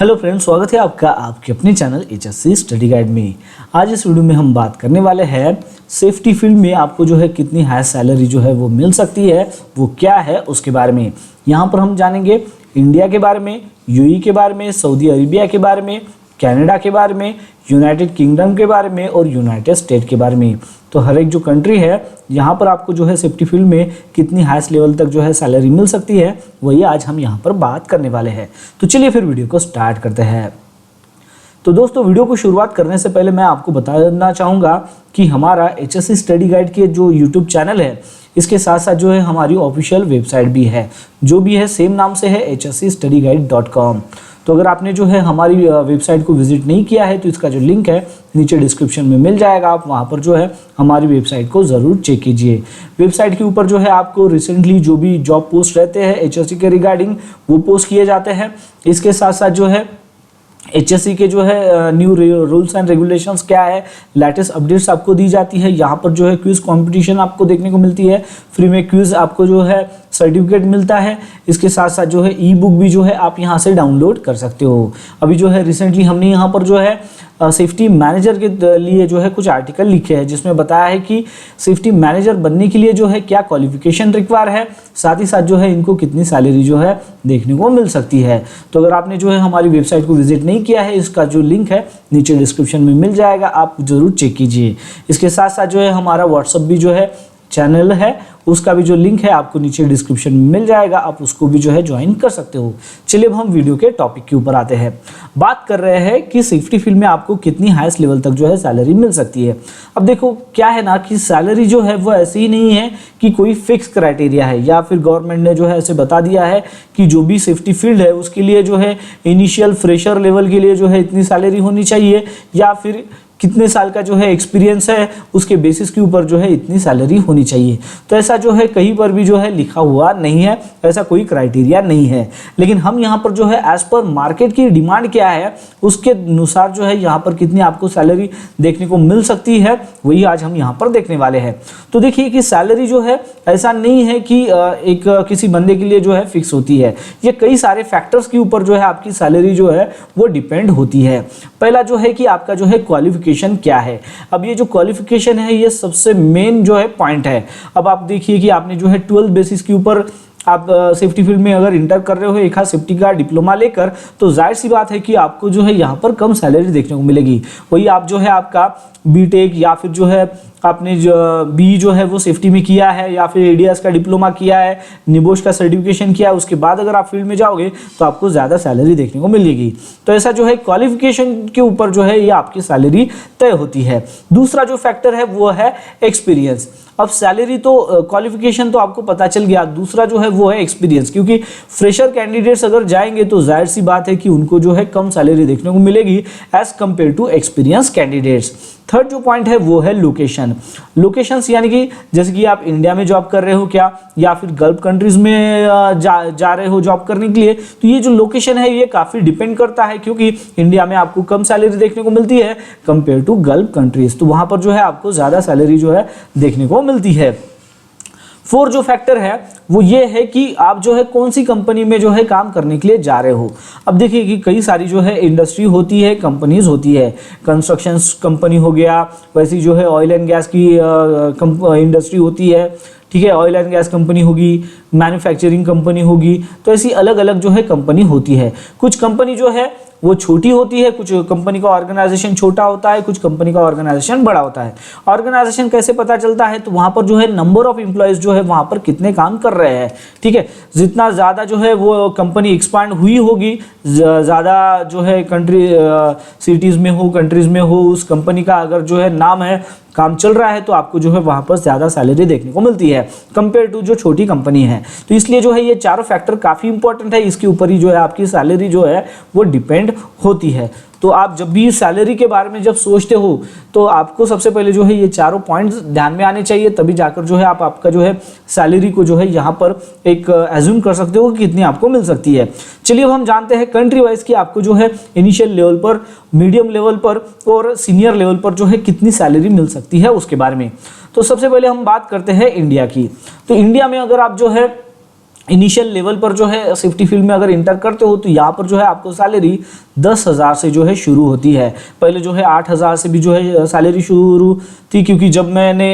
Hello friends, स्वागत है आपका आपके अपने चैनल HSC स्टडी गाइड में। आज इस वीडियो में हम बात करने वाले हैं सेफ्टी फील्ड में आपको जो है कितनी हाई सैलरी जो है वो मिल सकती है, वो क्या है उसके बारे में। यहाँ पर हम जानेंगे इंडिया के बारे में, यूएई के बारे में, सऊदी अरेबिया के बारे में, कनाडा के बारे में, यूनाइटेड किंगडम के बारे में और यूनाइटेड स्टेट के बारे में। तो हर एक जो कंट्री है यहाँ पर आपको जो है सेफ्टी फील्ड में कितनी हाईएस्ट लेवल तक जो है सैलरी मिल सकती है, वही आज हम यहाँ पर बात करने वाले हैं। तो चलिए फिर वीडियो को स्टार्ट करते हैं। तो दोस्तों, वीडियो को शुरुआत करने से पहले मैं आपको बताना चाहूँगा कि हमारा HSC स्टडी गाइड के जो यूट्यूब चैनल है, इसके साथ साथ जो है हमारी ऑफिशियल वेबसाइट भी है, जो भी है सेम नाम से है hscstudyguide.com। तो अगर आपने जो है हमारी वेबसाइट को विजिट नहीं किया है तो इसका जो लिंक है नीचे डिस्क्रिप्शन में मिल जाएगा, आप वहाँ पर जो है हमारी वेबसाइट को ज़रूर चेक कीजिए। वेबसाइट के ऊपर जो है आपको रिसेंटली जो भी जॉब पोस्ट रहते हैं HSC के रिगार्डिंग, वो पोस्ट किए जाते हैं। इसके साथ साथ जो है HSC के जो है न्यू रूल्स एंड रेगुलेशंस क्या है, लेटेस्ट अपडेट्स आपको दी जाती है। यहाँ पर जो है क्विज कंपटीशन आपको देखने को मिलती है, फ्री में क्विज आपको जो है सर्टिफिकेट मिलता है। इसके साथ साथ जो है ई बुक भी जो है आप यहाँ से डाउनलोड कर सकते हो। अभी जो है रिसेंटली हमने यहाँ पर जो है सेफ्टी मैनेजर के लिए जो है कुछ आर्टिकल लिखे हैं, जिसमें बताया है कि सेफ्टी मैनेजर बनने के लिए जो है क्या क्वालिफिकेशन रिक्वायर है, साथ ही साथ जो है इनको कितनी सैलरी जो है देखने को मिल सकती है। तो अगर आपने जो है हमारी वेबसाइट को विजिट नहीं किया है, इसका जो लिंक है नीचे डिस्क्रिप्शन में मिल जाएगा, आप जरूर चेक कीजिए। इसके साथ साथ जो है हमारा व्हाट्सअप भी जो है चैनल है, उसका भी जो लिंक है आपको नीचे डिस्क्रिप्शन में मिल जाएगा, आप उसको भी जो है ज्वाइन कर सकते हो। चलिए अब हम वीडियो के टॉपिक के ऊपर आते हैं। बात कर रहे हैं कि सेफ्टी फील्ड में आपको कितनी हाईएस्ट लेवल तक जो है सैलरी मिल सकती है। अब देखो क्या है ना कि सैलरी जो है वो ऐसे ही नहीं है कि कोई फिक्स क्राइटेरिया है, या फिर गवर्नमेंट ने जो है ऐसे बता दिया है कि जो भी सेफ्टी फील्ड है उसके लिए जो है इनिशियल फ्रेशर लेवल के लिए जो है इतनी सैलरी होनी चाहिए, या फिर कितने साल का जो है एक्सपीरियंस है उसके बेसिस के ऊपर जो है इतनी सैलरी होनी चाहिए। तो ऐसा जो है कहीं पर भी जो है लिखा हुआ नहीं है, ऐसा कोई क्राइटेरिया नहीं है। लेकिन हम यहाँ पर जो है एज पर मार्केट की डिमांड क्या है उसके अनुसार जो है यहाँ पर कितनी आपको सैलरी देखने को मिल सकती है, वही आज हम यहाँ पर देखने वाले हैं। तो देखिए कि सैलरी जो है ऐसा नहीं है कि एक किसी बंदे के लिए जो है फिक्स होती है, ये कई सारे फैक्टर्स के ऊपर जो है आपकी सैलरी जो है वो डिपेंड होती है। पहला जो है कि आपका जो है क्वालिफिकेशन क्या है। अब ये जो क्वालिफिकेशन है ये सबसे मेन जो है पॉइंट है। अब आप देखिए कि आपने जो है 12 बेसिस के ऊपर आप सेफ्टी फील्ड में अगर इंटर कर रहे हो एक सेफ्टी का डिप्लोमा लेकर, तो जाहिर सी बात है कि आपको जो है यहाँ पर कम सैलरी देखने को मिलेगी। वही आप जो है आपका बीटेक या फिर जो है आपने जो बी जो है वो सेफ्टी में किया है, या फिर एडीएस का डिप्लोमा किया है, निबोश का सर्टिफिकेशन किया है, उसके बाद अगर आप फील्ड में जाओगे तो आपको ज़्यादा सैलरी देखने को मिलेगी। तो ऐसा जो है क्वालिफिकेशन के ऊपर जो है ये आपकी सैलरी तय होती है। दूसरा जो फैक्टर है वो है एक्सपीरियंस। अब सैलरी तो क्वालिफिकेशन तो आपको पता चल गया, दूसरा जो है वो है एक्सपीरियंस, क्योंकि फ्रेशर कैंडिडेट्स अगर जाएंगे तो जाहिर सी बात है कि उनको जो है कम सैलरी देखने को मिलेगी as compare to experience candidates. Third जो पॉइंट है वो है लोकेशन। लोकेशंस यानी कि जैसे कि आप इंडिया में जॉब कर रहे हो क्या, या फिर गल्फ कंट्रीज में जा रहे हो जॉब करने के लिए, तो ये जो लोकेशन है ये काफ़ी डिपेंड करता है, क्योंकि इंडिया में आपको कम सैलरी देखने को मिलती है कंपेयर टू गल्फ कंट्रीज, तो वहाँ पर जो है आपको ज़्यादा सैलरी जो है देखने को मिलती है। फोर्थ जो फैक्टर है वो ये है कि आप जो है कौन सी कंपनी में जो है काम करने के लिए जा रहे हो। अब देखिए कि कई सारी जो है इंडस्ट्री होती है, कंपनीज होती है, कंस्ट्रक्शन कंपनी हो गया, वैसी जो है ऑयल एंड गैस की इंडस्ट्री होती है, ठीक है, ऑयल एंड गैस कंपनी होगी, मैन्युफैक्चरिंग कंपनी होगी, तो ऐसी अलग अलग जो है कंपनी होती है। कुछ कंपनी जो है वो छोटी होती है, कुछ कंपनी का ऑर्गेनाइजेशन छोटा होता है, कुछ कंपनी का ऑर्गेनाइजेशन बड़ा होता है। ऑर्गेनाइजेशन कैसे पता चलता है, तो वहाँ पर जो है नंबर ऑफ एम्प्लॉयज़ जो है वहाँ पर कितने काम कर रहे हैं, ठीक है। जितना ज़्यादा जो है वो कंपनी एक्सपांड हुई होगी, ज़्यादा जो है कंट्री सिटीज़ में हो, कंट्रीज़ में हो, उस कंपनी का अगर जो है नाम है, काम चल रहा है, तो आपको जो है वहाँ पर ज़्यादा सैलरी देखने को मिलती है कंपेयर टू जो छोटी कंपनी है। तो इसलिए जो है ये चारों फैक्टर काफ़ी इंपॉर्टेंट है, इसके ऊपर ही जो है आपकी सैलरी जो है वो डिपेंड होती है। तो आप जब भी सैलरी के बारे में जब सोचते हो तो आपको सबसे पहले जो है ये चारों पॉइंट्स ध्यान में आने चाहिए, तभी जाकर जो है आप आपका जो है सैलरी को जो है यहाँ पर एक एज्यूम कर सकते हो कि कितनी आपको मिल सकती है। चलिए अब हम जानते हैं कंट्री वाइज कि आपको जो है इनिशियल लेवल पर, मीडियम लेवल पर और सीनियर लेवल पर जो है कितनी सैलरी मिल सकती है उसके बारे में। तो सबसे पहले हम बात करते हैं इंडिया की। तो इंडिया में अगर आप जो है इनिशियल लेवल पर जो है सेफ्टी फील्ड में अगर इंटर करते हो तो यहाँ पर जो है आपको सैलरी 10,000 से जो है शुरू होती है। पहले जो है 8,000 से भी जो है सैलरी शुरू थी, क्योंकि जब मैंने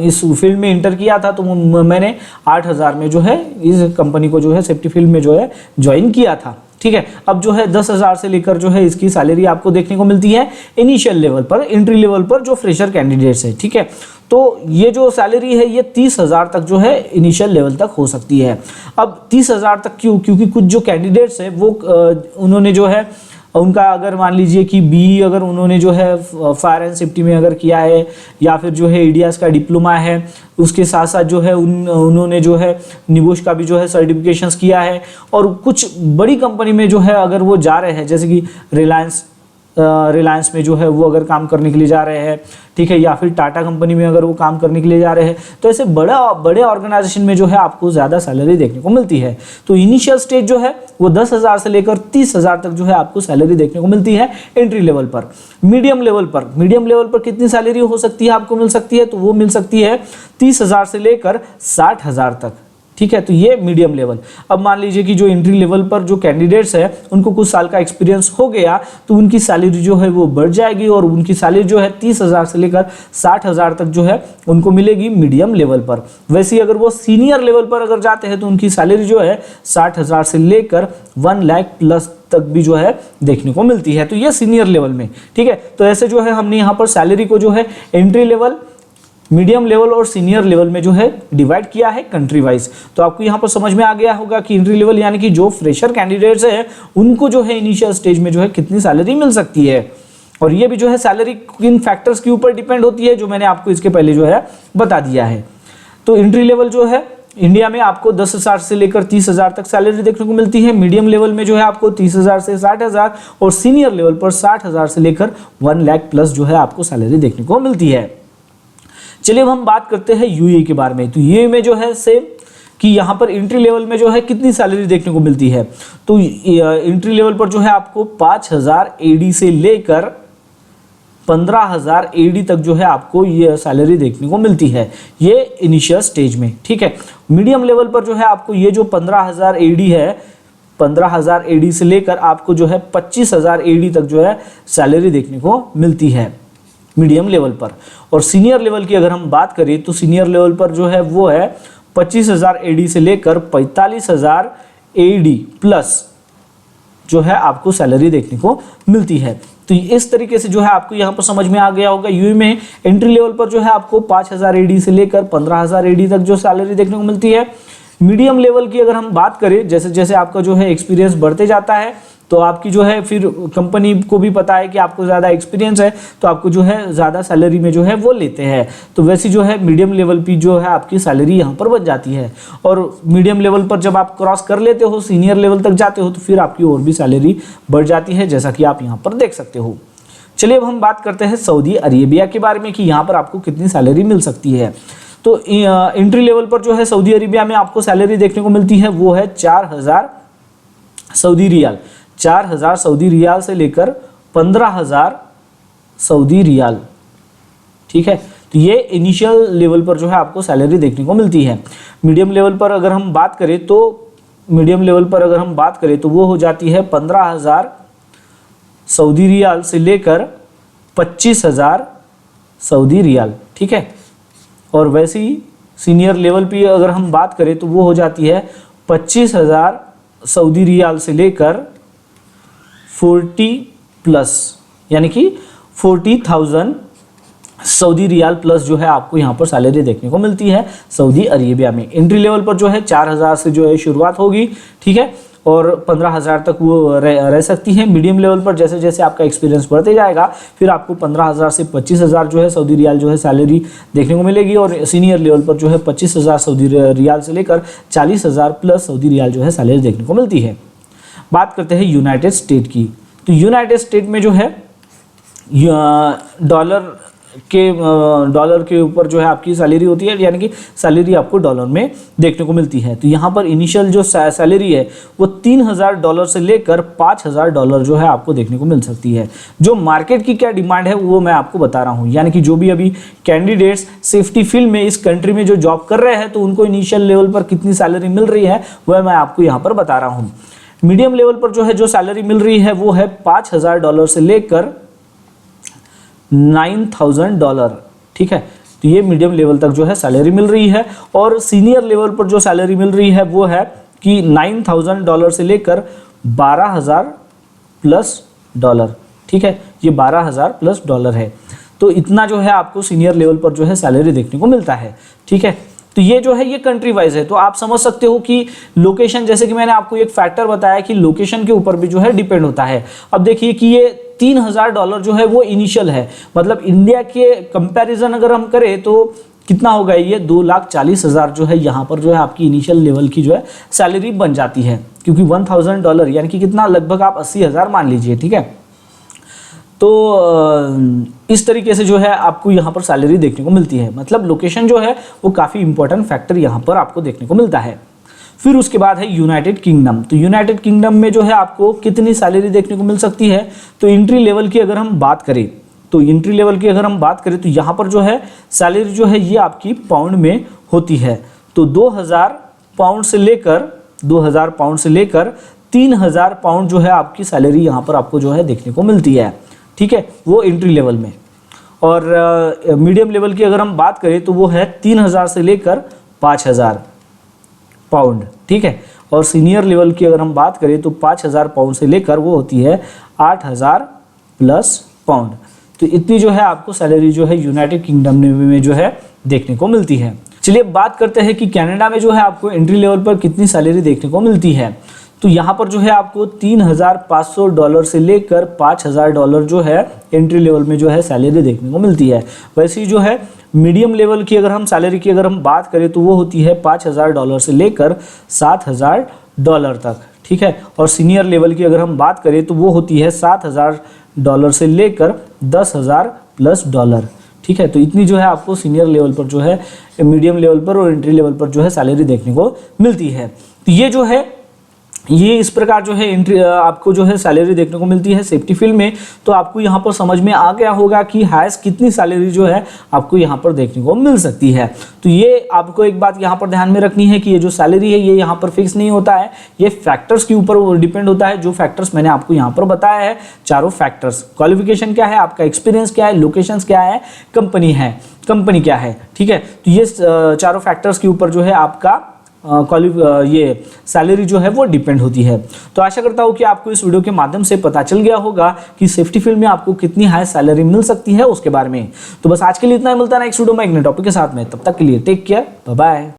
इस फील्ड में इंटर किया था तो मैंने 8,000 में जो है इस कंपनी को जो है सेफ्टी फील्ड में जो है ज्वाइन किया था। ठीक है, अब जो है 10,000 से लेकर जो है इसकी सैलरी आपको देखने को मिलती है इनिशियल लेवल पर, एंट्री लेवल पर जो फ्रेशर कैंडिडेट्स है। ठीक है, तो ये जो सैलरी है ये 30,000 तक जो है इनिशियल लेवल तक हो सकती है। अब 30,000 तक क्यों? क्योंकि कुछ जो कैंडिडेट्स है वो उन्होंने जो है उनका अगर मान लीजिए कि बी अगर उन्होंने जो है फायर एंड सेफ्टी में अगर किया है, या फिर जो है ईडीएस का डिप्लोमा है, उसके साथ साथ जो है उन्होंने जो है निबोश का भी जो है सर्टिफिकेशंस किया है, और कुछ बड़ी कंपनी में जो है अगर वो जा रहे हैं, जैसे कि रिलायंस में जो है वो अगर काम करने के लिए जा रहे हैं, ठीक है, या फिर टाटा कंपनी में अगर वो काम करने के लिए जा रहे हैं, तो ऐसे बड़े ऑर्गेनाइजेशन में जो है आपको ज़्यादा सैलरी देखने को मिलती है। तो इनिशियल स्टेज जो है वो 10,000 से लेकर 30,000 तक जो है आपको सैलरी देखने को मिलती है एंट्री लेवल पर। मीडियम लेवल पर कितनी सैलरी हो सकती है, आपको मिल सकती है? तो वो मिल सकती है 30,000 से लेकर 60,000 तक। ठीक है, तो ये मीडियम लेवल। अब मान लीजिए कि जो एंट्री लेवल पर जो कैंडिडेट्स है उनको कुछ साल का एक्सपीरियंस हो गया, तो उनकी सैलरी जो है वो बढ़ जाएगी, और उनकी सैलरी जो है 30,000 से लेकर 60,000 तक जो है उनको मिलेगी मीडियम लेवल पर। वैसे ही अगर वो सीनियर लेवल पर अगर जाते हैं तो उनकी सैलरी जो है 60,000 से लेकर 1 लाख प्लस तक भी जो है देखने को मिलती है। तो ये सीनियर लेवल में। ठीक है, तो ऐसे जो है हमने यहाँ पर सैलरी को जो है एंट्री लेवल, मीडियम लेवल और सीनियर लेवल में जो है डिवाइड किया है कंट्री वाइज। तो आपको यहाँ पर समझ में आ गया होगा कि एंट्री लेवल यानी कि जो फ्रेशर कैंडिडेट्स है उनको जो है इनिशियल स्टेज में जो है कितनी सैलरी मिल सकती है, और ये भी जो है सैलरी किन फैक्टर्स के ऊपर डिपेंड होती है, जो मैंने आपको इसके पहले जो है बता दिया है। तो एंट्री लेवल जो है इंडिया में आपको 10,000 से लेकर 30,000 तक सैलरी देखने को मिलती है। मीडियम लेवल में जो है आपको 30,000 से 60,000, और सीनियर लेवल पर 60,000 से लेकर 1 लाख प्लस जो है आपको सैलरी देखने को मिलती है। चलिए अब हम बात करते हैं यूएई के बारे में। तो यूएई में जो है सेम कि यहाँ पर एंट्री लेवल में जो है कितनी सैलरी देखने को मिलती है। तो एंट्री लेवल पर जो है आपको 5,000 एडी से लेकर 15,000 एडी तक जो है आपको ये सैलरी देखने को मिलती है, ये इनिशियल स्टेज में। ठीक है, मीडियम लेवल पर जो है आपको ये जो 15,000 एडी है, 15,000 एडी से लेकर आपको जो है 25,000 एडी तक जो है सैलरी देखने को मिलती है मीडियम लेवल पर। और सीनियर लेवल की अगर हम बात करें तो सीनियर लेवल पर जो है वो है 25,000 एडी से लेकर 45,000 एडी प्लस जो है आपको सैलरी देखने को मिलती है। तो इस तरीके से जो है आपको यहाँ पर समझ में आ गया होगा। यूएई में एंट्री लेवल पर जो है आपको 5,000 एडी से लेकर 15,000 एडी तक जो सैलरी देखने को मिलती है। मीडियम लेवल की अगर हम बात करें, जैसे जैसे आपका जो है एक्सपीरियंस बढ़ते जाता है तो आपकी जो है फिर कंपनी को भी पता है कि आपको ज़्यादा एक्सपीरियंस है, तो आपको जो है ज़्यादा सैलरी में जो है वो लेते हैं। तो वैसे जो है मीडियम लेवल पे जो है आपकी सैलरी यहाँ पर बन जाती है, और मीडियम लेवल पर जब आप क्रॉस कर लेते हो, सीनियर लेवल तक जाते हो, तो फिर आपकी और भी सैलरी बढ़ जाती है, जैसा कि आप यहाँ पर देख सकते हो। चलिए अब हम बात करते हैं सऊदी अरेबिया के बारे में कि यहाँ पर आपको कितनी सैलरी मिल सकती है। तो एंट्री लेवल पर जो है सऊदी अरेबिया में आपको सैलरी देखने को मिलती है वो है 4,000 सऊदी रियाल, 4,000 सऊदी रियाल से लेकर 15,000 सऊदी रियाल। ठीक है, तो ये इनिशियल लेवल पर जो है आपको सैलरी देखने को मिलती है। मीडियम लेवल पर अगर हम बात करें तो वो हो जाती है 15,000 सऊदी रियाल से लेकर 25,000 सऊदी रियाल। ठीक है, और वैसे ही सीनियर लेवल पे अगर हम बात करें तो वो हो जाती है 25,000 सऊदी रियाल से लेकर 40 प्लस, यानी कि 40,000 सऊदी रियाल प्लस जो है आपको यहाँ पर सैलरी देखने को मिलती है सऊदी अरेबिया में। एंट्री लेवल पर जो है 4,000 से जो है शुरुआत होगी। ठीक है, और 15,000 तक वो रह सकती है। मीडियम लेवल पर जैसे जैसे आपका एक्सपीरियंस बढ़ते जाएगा फिर आपको 15,000 से 25,000 जो है सऊदी रियाल जो है सैलरी देखने को मिलेगी, और सीनियर लेवल पर जो है 25,000 सऊदी रियाल से लेकर 40,000 प्लस सऊदी रियाल जो है सैलरी देखने को मिलती है। बात करते हैं यूनाइटेड स्टेट की। तो यूनाइटेड स्टेट में जो है डॉलर डॉलर के ऊपर जो है आपकी सैलरी होती है, यानी कि सैलरी आपको डॉलर में देखने को मिलती है। तो यहाँ पर इनिशियल जो सैलरी है वो $3000 से लेकर $5000 जो है आपको देखने को मिल सकती है। जो मार्केट की क्या डिमांड है वो मैं आपको बता रहा हूँ, यानी कि जो भी अभी कैंडिडेट्स सेफ्टी फील्ड में इस कंट्री में जो जॉब कर रहे हैं तो उनको इनिशियल लेवल पर कितनी सैलरी मिल रही है वह मैं आपको यहाँ पर बता रहा हूँ। मीडियम लेवल पर जो है जो सैलरी मिल रही है वो है $5000 से लेकर $9000, ठीक है। तो ये मीडियम लेवल तक जो है सैलरी मिल रही है। और सीनियर लेवल पर जो सैलरी मिल रही है वो है कि $9000 से लेकर $12000+, ठीक है। ये $12000+ है। तो इतना जो है आपको सीनियर लेवल पर जो है सैलरी देखने को मिलता है, ठीक है। तो ये जो है ये कंट्री वाइज है। तो आप समझ सकते हो कि लोकेशन, जैसे कि मैंने आपको एक फैक्टर बताया कि लोकेशन के ऊपर भी जो है डिपेंड होता है। अब देखिए कि ये $3000 जो है वो इनिशियल है, मतलब इंडिया के कंपैरिजन अगर हम करें तो कितना होगा, ये 2,40,000 जो है यहाँ पर जो है आपकी इनिशियल लेवल की जो है सैलरी बन जाती है, क्योंकि $1000 यानी कि कितना, लगभग आप 80,000 मान लीजिए, ठीक है। तो इस तरीके से जो है आपको यहाँ पर सैलरी देखने को मिलती है। मतलब लोकेशन जो है वो काफ़ी इंपॉर्टेंट फैक्टर यहाँ पर आपको देखने को मिलता है। फिर उसके बाद है यूनाइटेड किंगडम। तो यूनाइटेड किंगडम में जो है आपको कितनी सैलरी देखने को मिल सकती है, तो एंट्री लेवल की अगर हम बात करें तो यहाँ पर जो है सैलरी जो है ये आपकी पाउंड में होती है। तो 2000 पाउंड से लेकर 3000 पाउंड जो है आपकी सैलरी यहाँ पर आपको जो है देखने को मिलती है, ठीक है, वो एंट्री लेवल में। और मीडियम लेवल की अगर हम बात करें तो वो है 3000 से लेकर 5000 पाउंड, ठीक है। और सीनियर लेवल की अगर हम बात करें तो 5000 पाउंड से लेकर वो होती है 8000+ पाउंड। तो इतनी जो है आपको सैलरी जो है यूनाइटेड किंगडम में जो है देखने को मिलती है। चलिए बात करते हैं कि कनाडा में जो है आपको एंट्री लेवल पर कितनी सैलरी देखने को मिलती है। तो यहाँ पर जो है आपको $3500 से लेकर $5000 जो है एंट्री लेवल में जो है सैलरी देखने को मिलती है। वैसे ही जो है मीडियम लेवल की अगर हम सैलरी की अगर हम बात करें तो वो होती है $5000 से लेकर $7000 तक, ठीक है। और सीनियर लेवल की अगर हम बात करें तो वो होती है $7000 से लेकर $10000+, ठीक है। तो इतनी जो है आपको सीनियर लेवल पर जो है, मीडियम लेवल पर और एंट्री लेवल पर जो है सैलरी देखने को मिलती है। तो ये जो है ये इस प्रकार जो है एंट्री आपको जो है सैलरी देखने को मिलती है सेफ्टी फील्ड में। तो आपको यहाँ पर समझ में आ गया होगा कि हाईएस्ट कितनी सैलरी जो है आपको यहाँ पर देखने को मिल सकती है। तो ये आपको एक बात यहाँ पर ध्यान में रखनी है कि ये जो सैलरी है ये यहाँ पर फिक्स नहीं होता है, ये फैक्टर्स के ऊपर डिपेंड होता है। जो फैक्टर्स मैंने आपको यहाँ पर बताया है, चारों फैक्टर्स, क्वालिफिकेशन क्या है, आपका एक्सपीरियंस क्या है, लोकेशन क्या है, कंपनी क्या है, ठीक है। तो ये चारों फैक्टर्स के ऊपर जो है आपका ये सैलरी जो है वो डिपेंड होती है। तो आशा करता हूँ कि आपको इस वीडियो के माध्यम से पता चल गया होगा कि सेफ्टी फील्ड में आपको कितनी हाई सैलरी मिल सकती है उसके बारे में। तो बस आज के लिए इतना ही, मिलता है नेक्स्ट वीडियो में एक नए टॉपिक के साथ में। तब तक के लिए टेक केयर, बाय बाय।